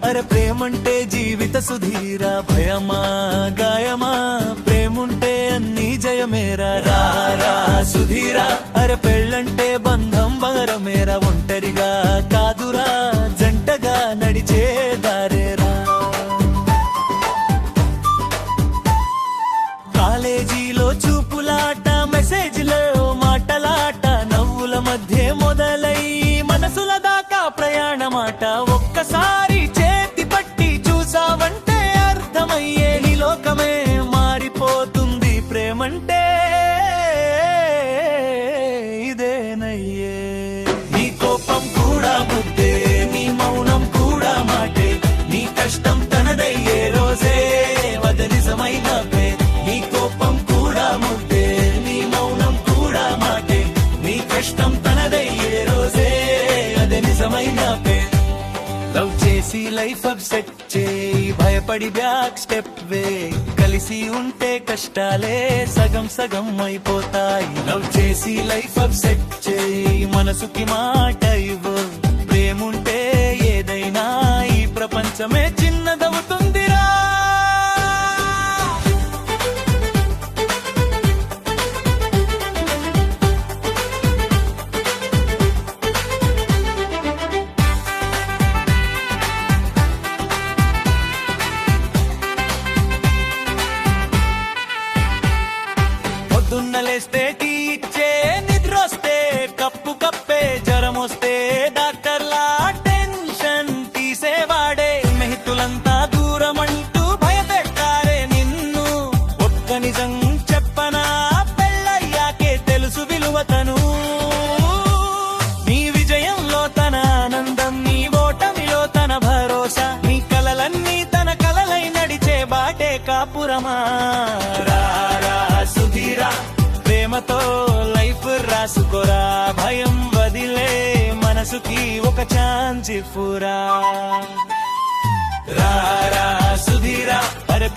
అరే ప్రేమంటే జీవిత సుధీరా, భయమా గాయమా ప్రేముంటే అన్ని జయమేరా. రారా సుధీరా, అరే పెళ్ళంటే బంధం వరమేరా, ఒంటరిగా కాదురా జంటగా నడిచే దారేరా. కాలేజీలో చూపులాట, మెసేజ్లో మాటలాట, నవ్వుల మధ్య మొదలై మనసుల దాకా ప్రయాణమాట. ఒక్కసారి చేతి పట్టి చూసావంటే అర్థమయ్యే నీ లోకమే మారిపోతుంది. ప్రేమంటే ఇదేనయ్యే. నీ కోపం కూడా ముద్దే, నీ మౌనం కూడా మాటే, నీ కష్టం తనదయ్యే రోజే వదలిసమైన పే. నీ కోపం కూడా ముద్దే, నీ మౌనం కూడా మాటే, నీ కష్టం తనదయ్యే రోజే అదే నిజమైన పే. లవ్ చేసి లైఫ్ అప్సెట్ చేయి, భయపడి బ్యాక్ స్టెప్ వే, కలిసి ఉంటే కష్టాలే సగం సగం అయిపోతాయి. లవ్ చేసి లైఫ్ అప్సెట్ చేయి, మనసుకి మాట ఇవ్వు, ప్రేముంటే ఏదైనా ఈ ప్రపంచమే చిన్నదవుతుందిరా. పొద్దున్నలేస్తే టీ ఇచ్చే, నిద్రొస్తే కప్పు కప్పే, జ్వరం వస్తే డాక్టర్లా టెన్షన్ తీసేవాడే, స్నేహితులంతా దూరం అంటూ భయపెట్టారే నిన్ను. ఒక్క నిజం చెప్పనా, పెళ్ళయ్యాకే తెలుసు విలువతను. నీ విజయంలో తన ఆనందం, నీ ఓటమిలో తన భరోసా, నీ కలలన్నీ తన కలలై నడిచే బాటే కాపురమా. రారా సుధీరా, ప్రేమతో లైఫ్ రాసుకోరా, భయం వదిలే మనసుకి ఒక ఛాన్స్ ఇవ్వురా. రారా సుధీరా, అరే